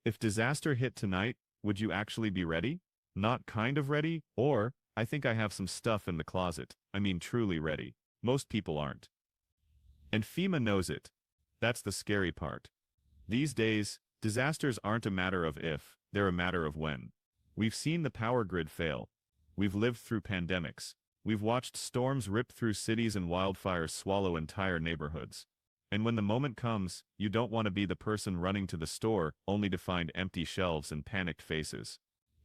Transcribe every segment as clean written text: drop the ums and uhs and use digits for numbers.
If disaster hit tonight, would you actually be ready? Not kind of ready, or, I think I have some stuff in the closet. I mean truly ready. Most people aren't. And FEMA knows it. That's the scary part. These days, disasters aren't a matter of if, they're a matter of when. We've seen the power grid fail. We've lived through pandemics. We've watched storms rip through cities and wildfires swallow entire neighborhoods. And when the moment comes, you don't want to be the person running to the store only to find empty shelves and panicked faces.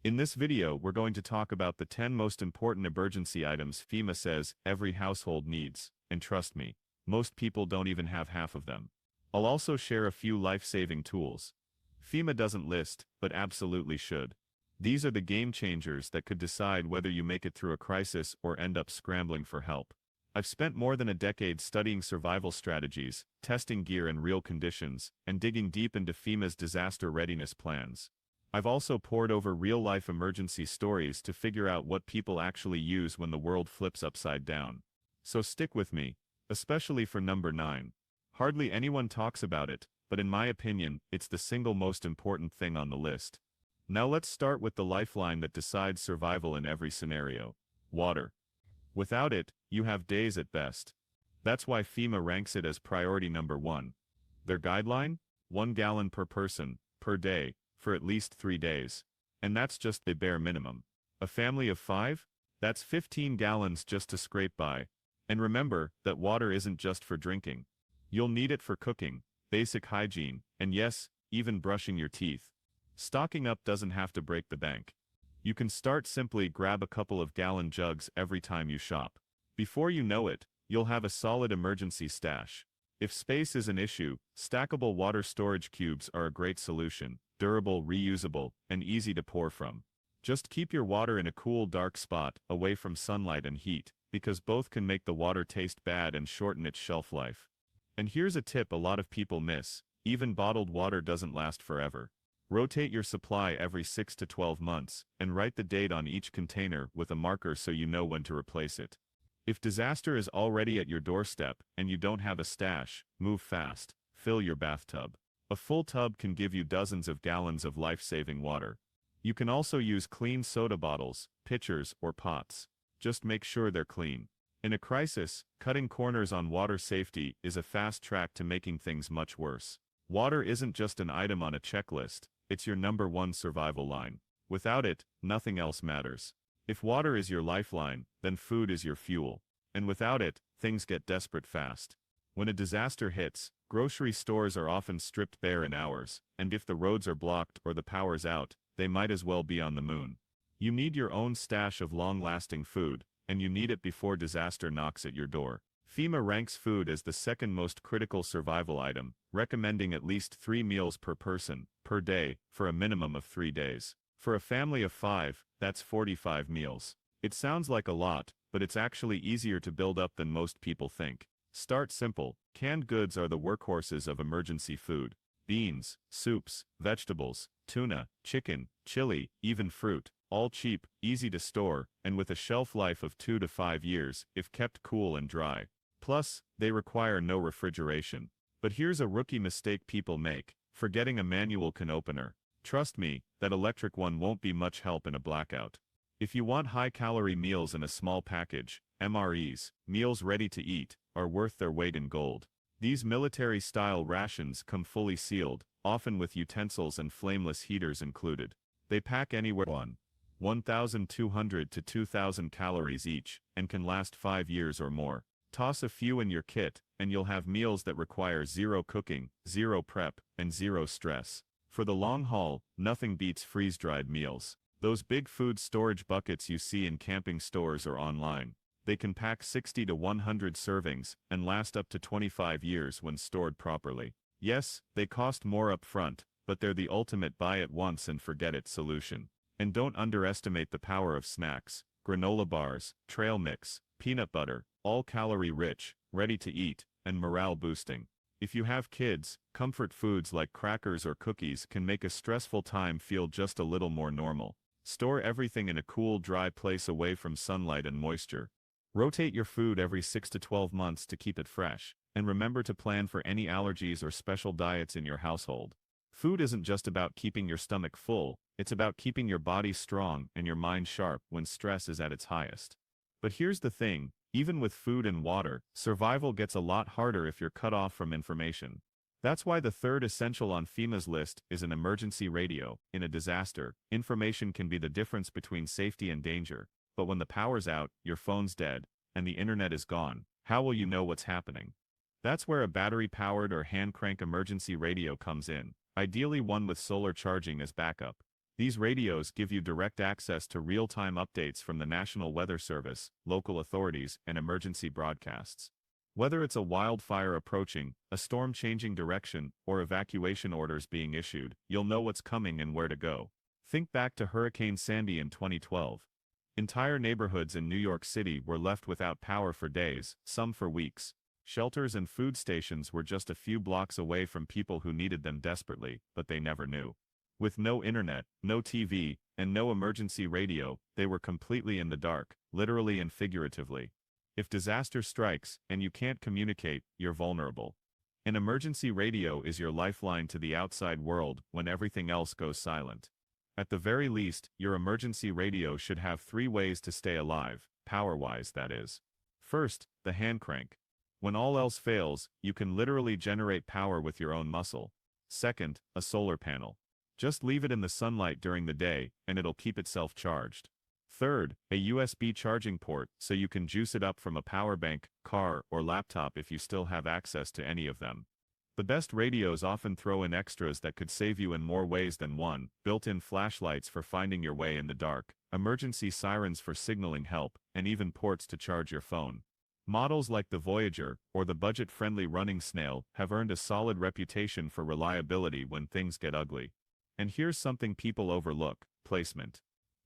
In this video, we're going to talk about the 10 most important emergency items FEMA says every household needs, and trust me, most people don't even have half of them. I'll also share a few life-saving tools. FEMA doesn't list, but absolutely should. These are the game changers that could decide whether you make it through a crisis or end up scrambling for help. I've spent more than a decade studying survival strategies, testing gear in real conditions, and digging deep into FEMA's disaster readiness plans. I've also pored over real-life emergency stories to figure out what people actually use when the world flips upside down. So stick with me, especially for number 9. Hardly anyone talks about it, but in my opinion, it's the single most important thing on the list. Now let's start with the lifeline that decides survival in every scenario: water. Without it, you have days at best. That's why FEMA ranks it as priority number 1. Their guideline? 1 gallon per person, per day, for at least 3 days. And that's just the bare minimum. A family of 5? That's 15 gallons just to scrape by. And remember that water isn't just for drinking. You'll need it for cooking, basic hygiene, and yes, even brushing your teeth. Stocking up doesn't have to break the bank. You can start simply grab a couple of gallon jugs every time you shop. Before you know it, you'll have a solid emergency stash. If space is an issue, stackable water storage cubes are a great solution, durable, reusable, and easy to pour from. Just keep your water in a cool, dark spot, away from sunlight and heat, because both can make the water taste bad and shorten its shelf life. And here's a tip a lot of people miss: even bottled water doesn't last forever. Rotate your supply every 6 to 12 months, and write the date on each container with a marker so you know when to replace it. If disaster is already at your doorstep, and you don't have a stash, move fast. Fill your bathtub. A full tub can give you dozens of gallons of life-saving water. You can also use clean soda bottles, pitchers, or pots. Just make sure they're clean. In a crisis, cutting corners on water safety is a fast track to making things much worse. Water isn't just an item on a checklist, it's your number 1 survival line. Without it, nothing else matters. If water is your lifeline, then food is your fuel. And without it, things get desperate fast. When a disaster hits, grocery stores are often stripped bare in hours, and if the roads are blocked or the power's out, they might as well be on the moon. You need your own stash of long-lasting food, and you need it before disaster knocks at your door. FEMA ranks food as the second most critical survival item, recommending at least 3 meals per person, per day, for a minimum of 3 days. For a family of 5, that's 45 meals. It sounds like a lot, but it's actually easier to build up than most people think. Start simple. Canned goods are the workhorses of emergency food. Beans, soups, vegetables, tuna, chicken, chili, even fruit. All cheap, easy to store, and with a shelf life of 2 to 5 years, if kept cool and dry. Plus, they require no refrigeration. But here's a rookie mistake people make: forgetting a manual can opener. Trust me, that electric one won't be much help in a blackout. If you want high-calorie meals in a small package, MREs, meals ready to eat, are worth their weight in gold. These military-style rations come fully sealed, often with utensils and flameless heaters included. They pack anywhere from 1,200 to 2,000 calories each, and can last 5 years or more. Toss a few in your kit, and you'll have meals that require 0 cooking, 0 prep, and 0 stress. For the long haul, nothing beats freeze-dried meals. Those big food storage buckets you see in camping stores or online. They can pack 60 to 100 servings, and last up to 25 years when stored properly. Yes, they cost more up front, but they're the ultimate buy-it-once-and-forget-it solution. And don't underestimate the power of snacks. Granola bars, trail mix, peanut butter, all calorie-rich, ready to eat, and morale-boosting. If you have kids, comfort foods like crackers or cookies can make a stressful time feel just a little more normal. Store everything in a cool, dry place away from sunlight and moisture. Rotate your food every 6 to 12 months to keep it fresh, and remember to plan for any allergies or special diets in your household. Food isn't just about keeping your stomach full, it's about keeping your body strong and your mind sharp when stress is at its highest. But here's the thing, even with food and water, survival gets a lot harder if you're cut off from information. That's why the third essential on FEMA's list is an emergency radio. In a disaster, information can be the difference between safety and danger. But when the power's out, your phone's dead, and the internet is gone, how will you know what's happening? That's where a battery-powered or hand-crank emergency radio comes in, ideally one with solar charging as backup. These radios give you direct access to real-time updates from the National Weather Service, local authorities, and emergency broadcasts. Whether it's a wildfire approaching, a storm changing direction, or evacuation orders being issued, you'll know what's coming and where to go. Think back to Hurricane Sandy in 2012. Entire neighborhoods in New York City were left without power for days, some for weeks. Shelters and food stations were just a few blocks away from people who needed them desperately, but they never knew. With no internet, no TV, and no emergency radio, they were completely in the dark, literally and figuratively. If disaster strikes, and you can't communicate, you're vulnerable. An emergency radio is your lifeline to the outside world when everything else goes silent. At the very least, your emergency radio should have 3 ways to stay alive, power-wise that is. First, the hand crank. When all else fails, you can literally generate power with your own muscle. Second, a solar panel. Just leave it in the sunlight during the day, and it'll keep itself charged. Third, a USB charging port so you can juice it up from a power bank, car, or laptop if you still have access to any of them. The best radios often throw in extras that could save you in more ways than one: built-in flashlights for finding your way in the dark, emergency sirens for signaling help, and even ports to charge your phone. Models like the Voyager, or the budget-friendly running snail, have earned a solid reputation for reliability when things get ugly. And here's something people overlook: placement.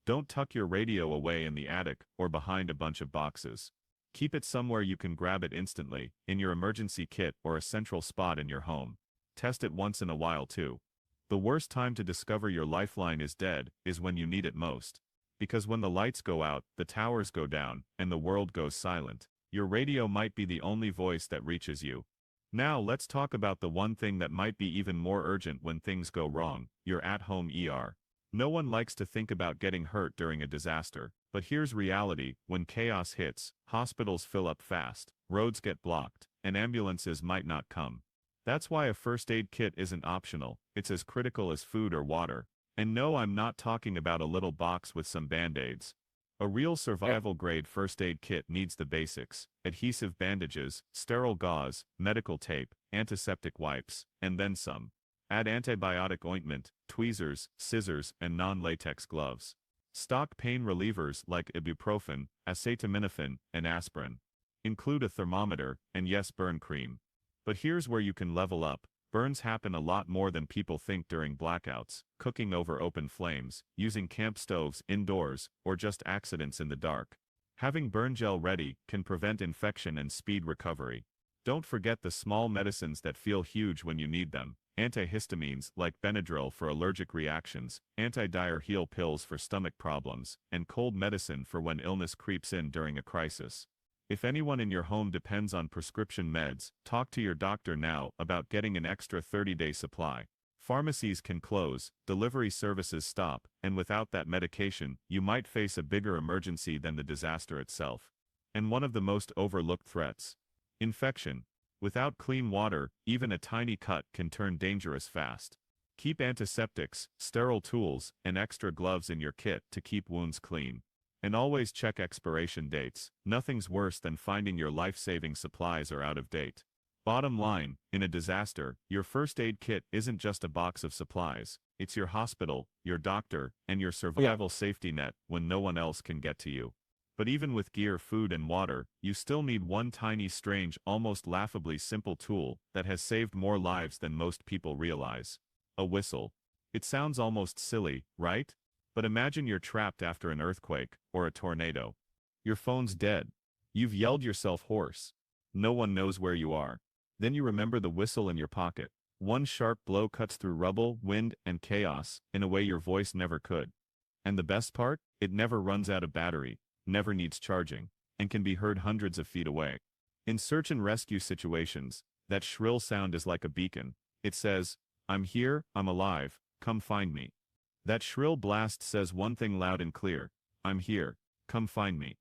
Don't tuck your radio away in the attic or behind a bunch of boxes. Keep it somewhere you can grab it instantly, in your emergency kit or a central spot in your home. Test it once in a while too. The worst time to discover your lifeline is dead is when you need it most. Because when the lights go out, the towers go down, and the world goes silent, your radio might be the only voice that reaches you. Now let's talk about the one thing that might be even more urgent when things go wrong: your at-home ER. No one likes to think about getting hurt during a disaster, but here's reality: when chaos hits, hospitals fill up fast, roads get blocked, and ambulances might not come. That's why a first aid kit isn't optional, it's as critical as food or water. And no, I'm not talking about a little box with some band-aids. A real survival-grade first aid kit needs the basics: adhesive bandages, sterile gauze, medical tape, antiseptic wipes, and then some. Add antibiotic ointment, tweezers, scissors, and non-latex gloves. Stock pain relievers like ibuprofen, acetaminophen, and aspirin. Include a thermometer, and yes, burn cream. But here's where you can level up. Burns happen a lot more than people think during blackouts, cooking over open flames, using camp stoves indoors, or just accidents in the dark. Having burn gel ready can prevent infection and speed recovery. Don't forget the small medicines that feel huge when you need them: antihistamines like Benadryl for allergic reactions, anti-diarrheal pills for stomach problems, and cold medicine for when illness creeps in during a crisis. If anyone in your home depends on prescription meds, talk to your doctor now about getting an extra 30-day supply. Pharmacies can close, delivery services stop, and without that medication, you might face a bigger emergency than the disaster itself. And one of the most overlooked threats: infection. Without clean water, even a tiny cut can turn dangerous fast. Keep antiseptics, sterile tools, and extra gloves in your kit to keep wounds clean. And always check expiration dates. Nothing's worse than finding your life-saving supplies are out of date. Bottom line, in a disaster, your first aid kit isn't just a box of supplies. It's your hospital, your doctor, and your survival safety net when no one else can get to you. But even with gear, food, and water, you still need one tiny, strange, almost laughably simple tool that has saved more lives than most people realize: a whistle. It sounds almost silly, right? But imagine you're trapped after an earthquake or a tornado. Your phone's dead. You've yelled yourself hoarse. No one knows where you are. Then you remember the whistle in your pocket. One sharp blow cuts through rubble, wind, and chaos in a way your voice never could. And the best part? It never runs out of battery, never needs charging, and can be heard hundreds of feet away. In search and rescue situations, that shrill sound is like a beacon. It says, I'm here, I'm alive, come find me. That shrill blast says one thing loud and clear: I'm here, come find me.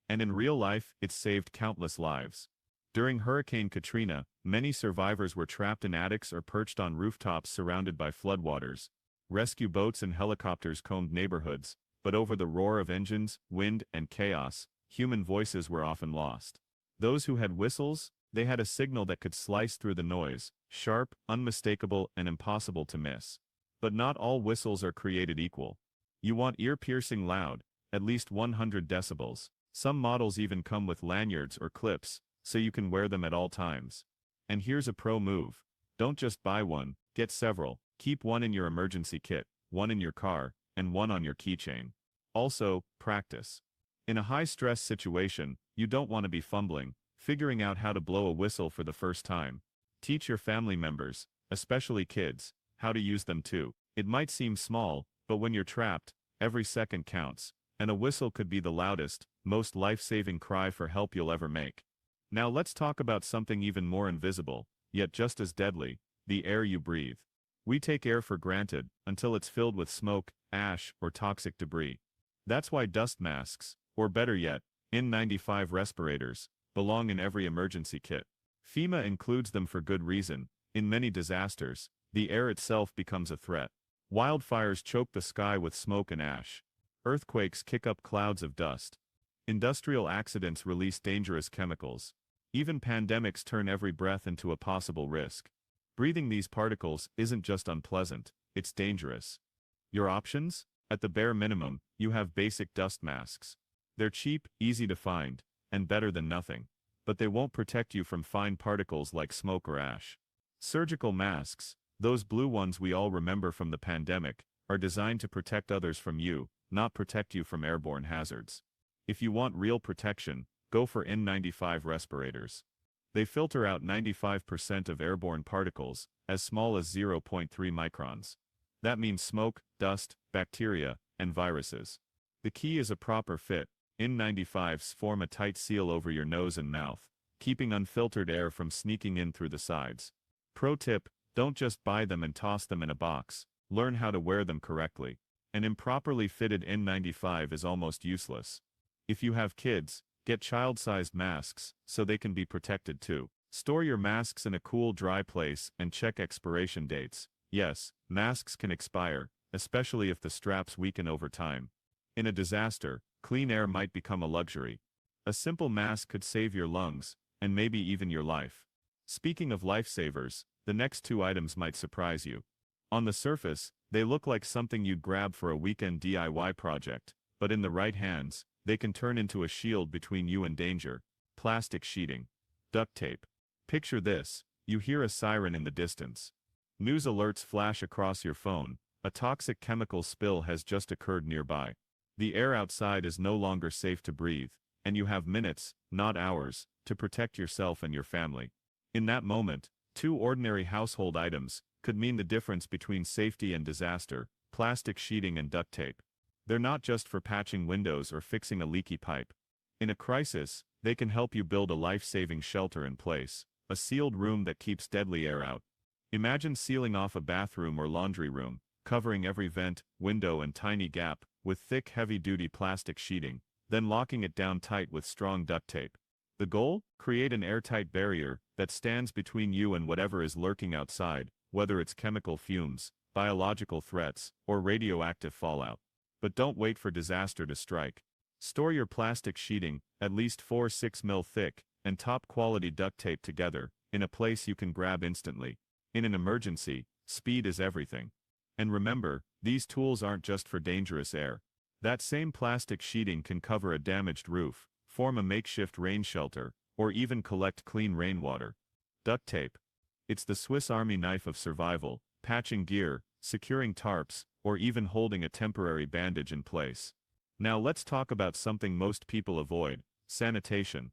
And in real life, it's saved countless lives. During Hurricane Katrina, many survivors were trapped in attics or perched on rooftops surrounded by floodwaters. Rescue boats and helicopters combed neighborhoods, but over the roar of engines, wind, and chaos, human voices were often lost. Those who had whistles, they had a signal that could slice through the noise, sharp, unmistakable, and impossible to miss. But not all whistles are created equal. You want ear-piercing loud, at least 100 decibels. Some models even come with lanyards or clips, so you can wear them at all times. And here's a pro move. Don't just buy one, get several. Keep one in your emergency kit, one in your car, and one on your keychain. Also, practice. In a high-stress situation, you don't want to be fumbling, figuring out how to blow a whistle for the first time. Teach your family members, especially kids, how to use them too. It might seem small, but when you're trapped, every second counts, and a whistle could be the loudest, most life-saving cry for help you'll ever make. Now let's talk about something even more invisible, yet just as deadly: the air you breathe. We take air for granted, until it's filled with smoke, ash, or toxic debris. That's why dust masks, or better yet, N95 respirators, belong in every emergency kit. FEMA includes them for good reason. In many disasters, the air itself becomes a threat. Wildfires choke the sky with smoke and ash. Earthquakes kick up clouds of dust. Industrial accidents release dangerous chemicals. Even pandemics turn every breath into a possible risk. Breathing these particles isn't just unpleasant, it's dangerous. Your options? At the bare minimum, you have basic dust masks. They're cheap, easy to find, and better than nothing. But they won't protect you from fine particles like smoke or ash. Surgical masks, those blue ones we all remember from the pandemic, are designed to protect others from you, not protect you from airborne hazards. If you want real protection, go for N95 respirators. They filter out 95% of airborne particles, as small as 0.3 microns. That means smoke, dust, bacteria, and viruses. The key is a proper fit. N95s form a tight seal over your nose and mouth, keeping unfiltered air from sneaking in through the sides. Pro tip: don't just buy them and toss them in a box. Learn how to wear them correctly. An improperly fitted N95 is almost useless. If you have kids, get child-sized masks, so they can be protected too. Store your masks in a cool, dry place and check expiration dates. Yes, masks can expire, especially if the straps weaken over time. In a disaster, clean air might become a luxury. A simple mask could save your lungs, and maybe even your life. Speaking of lifesavers, the next two items might surprise you. On the surface, they look like something you'd grab for a weekend DIY project, but in the right hands, they can turn into a shield between you and danger. Plastic sheeting. Duct tape. Picture this: you hear a siren in the distance. News alerts flash across your phone. A toxic chemical spill has just occurred nearby. The air outside is no longer safe to breathe, and you have minutes, not hours, to protect yourself and your family. In that moment, two ordinary household items could mean the difference between safety and disaster: plastic sheeting and duct tape. They're not just for patching windows or fixing a leaky pipe. In a crisis, they can help you build a life-saving shelter in place, a sealed room that keeps deadly air out. Imagine sealing off a bathroom or laundry room, covering every vent, window, and tiny gap with thick, heavy-duty plastic sheeting, then locking it down tight with strong duct tape. The goal? Create an airtight barrier that stands between you and whatever is lurking outside, whether it's chemical fumes, biological threats, or radioactive fallout. But don't wait for disaster to strike. Store your plastic sheeting, at least 4-6 mm thick, and top-quality duct tape together, in a place you can grab instantly. In an emergency, speed is everything. And remember, these tools aren't just for dangerous air. That same plastic sheeting can cover a damaged roof, form a makeshift rain shelter, or even collect clean rainwater. Duct tape. It's the Swiss Army knife of survival, patching gear, securing tarps, or even holding a temporary bandage in place. Now let's talk about something most people avoid: sanitation.